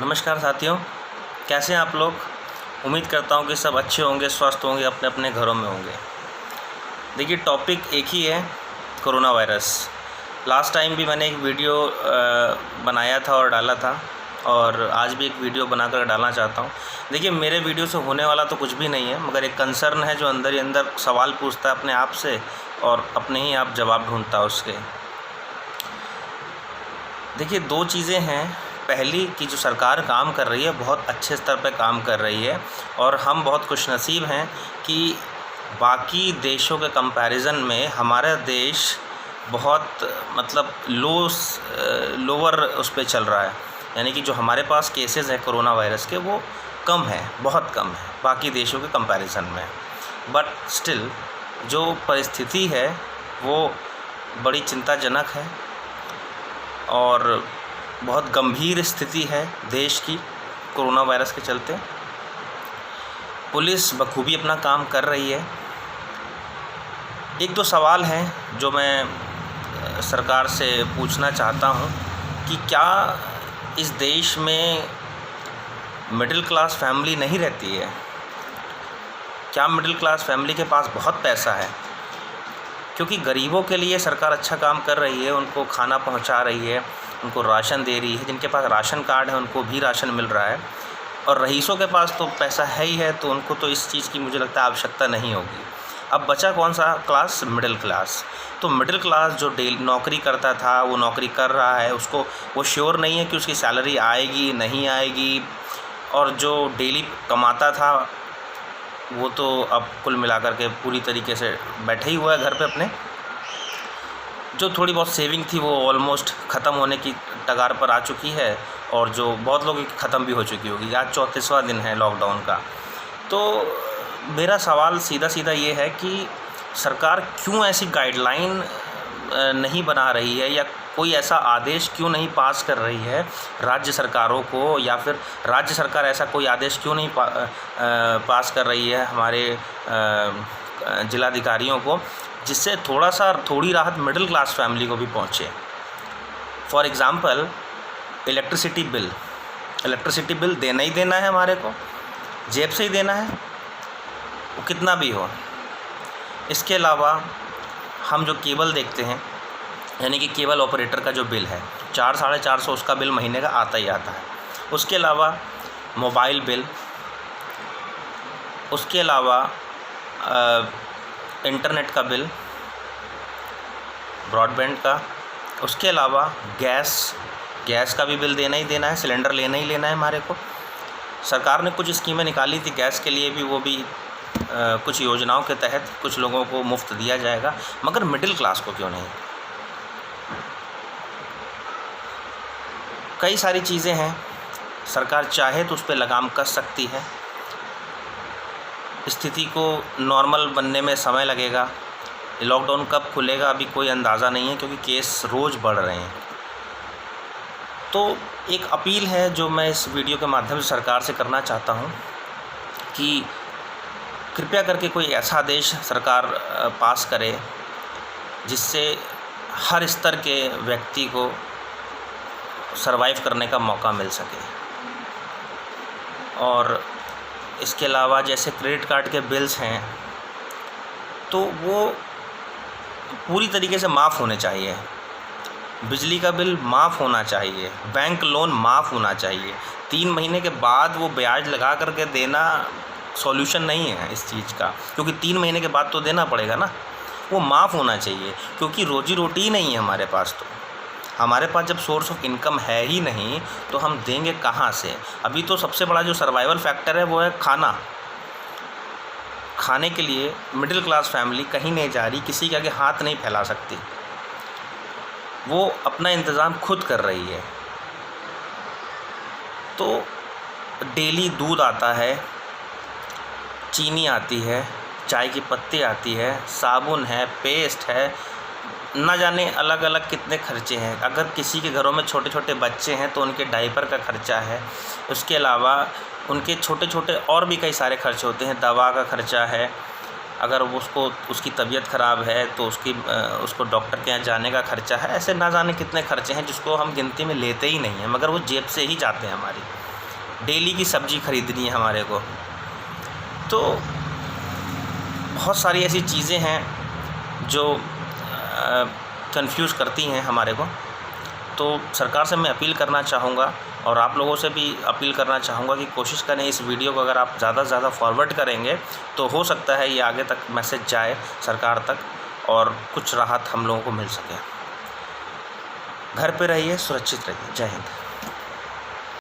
नमस्कार साथियों, कैसे हैं आप लोग। उम्मीद करता हूं कि सब अच्छे होंगे, स्वस्थ होंगे, अपने अपने घरों में होंगे। देखिए, टॉपिक एक ही है, कोरोना वायरस। लास्ट टाइम भी मैंने एक वीडियो बनाया था और डाला था, और आज भी एक वीडियो बनाकर डालना चाहता हूं। देखिए, मेरे वीडियो से होने वाला तो कुछ भी नहीं है, मगर एक कंसर्न है जो अंदर ही अंदर सवाल पूछता है अपने आप से और अपने ही आप जवाब ढूंढता है उसके। देखिए, दो चीज़ें हैं। पहली कि जो सरकार काम कर रही है बहुत अच्छे स्तर पे काम कर रही है, और हम बहुत खुशनसीब हैं कि बाकी देशों के कंपैरिजन में हमारा देश बहुत लोअर उस पे चल रहा है। यानी कि जो हमारे पास केसेस हैं कोरोना वायरस के, वो कम है, बहुत कम है बाकी देशों के कंपैरिजन में। बट स्टिल जो परिस्थिति है वो बड़ी चिंताजनक है और बहुत गंभीर स्थिति है देश की कोरोना वायरस के चलते। पुलिस बखूबी अपना काम कर रही है। एक दो सवाल हैं जो मैं सरकार से पूछना चाहता हूं कि क्या इस देश में मिडिल क्लास फैमिली नहीं रहती है? क्या मिडिल क्लास फैमिली के पास बहुत पैसा है? क्योंकि गरीबों के लिए सरकार अच्छा काम कर रही है, उनको खाना पहुंचा रही है, उनको राशन दे रही है। जिनके पास राशन कार्ड है उनको भी राशन मिल रहा है, और रईसों के पास तो पैसा है ही है, तो उनको तो इस चीज़ की मुझे लगता है आवश्यकता नहीं होगी। अब बचा कौन सा क्लास? Middle class. तो मिडिल क्लास जो डेली नौकरी करता था वो नौकरी कर रहा है, उसको वो श्योर नहीं है कि उसकी सैलरी आएगी नहीं आएगी, और जो डेली कमाता था वो तो अब कुल मिलाकर के पूरी तरीके से बैठे ही हुआ है घर पे अपने। जो थोड़ी बहुत सेविंग थी वो ऑलमोस्ट ख़त्म होने की कगार पर आ चुकी है, और जो बहुत लोगों की ख़त्म भी हो चुकी होगी। आज 34वां दिन है लॉकडाउन का। तो मेरा सवाल सीधा सीधा ये है कि सरकार क्यों ऐसी गाइडलाइन नहीं बना रही है, या कोई ऐसा आदेश क्यों नहीं पास कर रही है राज्य सरकारों को, या फिर राज्य सरकार ऐसा कोई आदेश क्यों नहीं पास कर रही है हमारे जिलाधिकारियों को, जिससे थोड़ी राहत मिडिल क्लास फैमिली को भी पहुँचे। फॉर एग्ज़ाम्पल, इलेक्ट्रिसिटी बिल देना ही देना है हमारे को, जेब से ही देना है, वो कितना भी हो। इसके अलावा हम जो केबल देखते हैं, यानी कि केबल ऑपरेटर का जो बिल है 400-450 उसका बिल महीने का आता ही आता है। उसके अलावा मोबाइल बिल, उसके अलावा इंटरनेट का बिल, ब्रॉडबैंड का, उसके अलावा गैस का भी बिल देना ही देना है, सिलेंडर लेना ही लेना है हमारे को। सरकार ने कुछ स्कीमें निकाली थी गैस के लिए भी, वो भी कुछ योजनाओं के तहत कुछ लोगों को मुफ्त दिया जाएगा, मगर मिडिल क्लास को क्यों नहीं? कई सारी चीज़ें हैं, सरकार चाहे तो उस पर लगाम कस सकती है। स्थिति को नॉर्मल बनने में समय लगेगा। लॉकडाउन कब खुलेगा अभी कोई अंदाज़ा नहीं है, क्योंकि केस रोज़ बढ़ रहे हैं। तो एक अपील है जो मैं इस वीडियो के माध्यम से सरकार से करना चाहता हूं कि कृपया करके कोई ऐसा आदेश सरकार पास करे जिससे हर स्तर के व्यक्ति को सरवाइव करने का मौका मिल सके। और इसके अलावा जैसे क्रेडिट कार्ड के बिल्स हैं तो वो पूरी तरीके से माफ़ होने चाहिए, बिजली का बिल माफ़ होना चाहिए, बैंक लोन माफ़ होना चाहिए। 3 महीने के बाद वो ब्याज लगा करके देना सॉल्यूशन नहीं है इस चीज़ का, क्योंकि 3 महीने के बाद तो देना पड़ेगा ना। वो माफ़ होना चाहिए, क्योंकि रोजी रोटी ही नहीं है हमारे पास। तो हमारे पास जब सोर्स ऑफ इनकम है ही नहीं तो हम देंगे कहाँ से? अभी तो सबसे बड़ा जो सर्वाइवल फैक्टर है वो है खाना। खाने के लिए मिडिल क्लास फैमिली कहीं नहीं जा रही, किसी के आगे हाथ नहीं फैला सकती, वो अपना इंतज़ाम खुद कर रही है। तो डेली दूध आता है, चीनी आती है, चाय की पत्ती आती है, साबुन है, पेस्ट है, ना जाने अलग अलग कितने खर्चे हैं। अगर किसी के घरों में छोटे छोटे बच्चे हैं तो उनके डायपर का खर्चा है। उसके अलावा उनके छोटे छोटे और भी कई सारे खर्चे होते हैं, दवा का खर्चा है। अगर उसकी तबीयत ख़राब है तो उसको डॉक्टर के यहाँ जाने का खर्चा है। ऐसे ना जाने कितने खर्चे हैं जिसको हम गिनती में लेते ही नहीं हैं, मगर वो जेब से ही जाते हैं हमारी। डेली की सब्ज़ी खरीदनी है हमारे को। तो बहुत सारी ऐसी चीज़ें हैं जो कंफ्यूज करती हैं हमारे को। तो सरकार से मैं अपील करना चाहूँगा और आप लोगों से भी अपील करना चाहूँगा कि कोशिश करें इस वीडियो को अगर आप ज़्यादा से ज़्यादा फॉरवर्ड करेंगे तो हो सकता है ये आगे तक मैसेज जाए सरकार तक और कुछ राहत हम लोगों को मिल सके। घर पे रहिए, सुरक्षित रहिए। जय हिंद।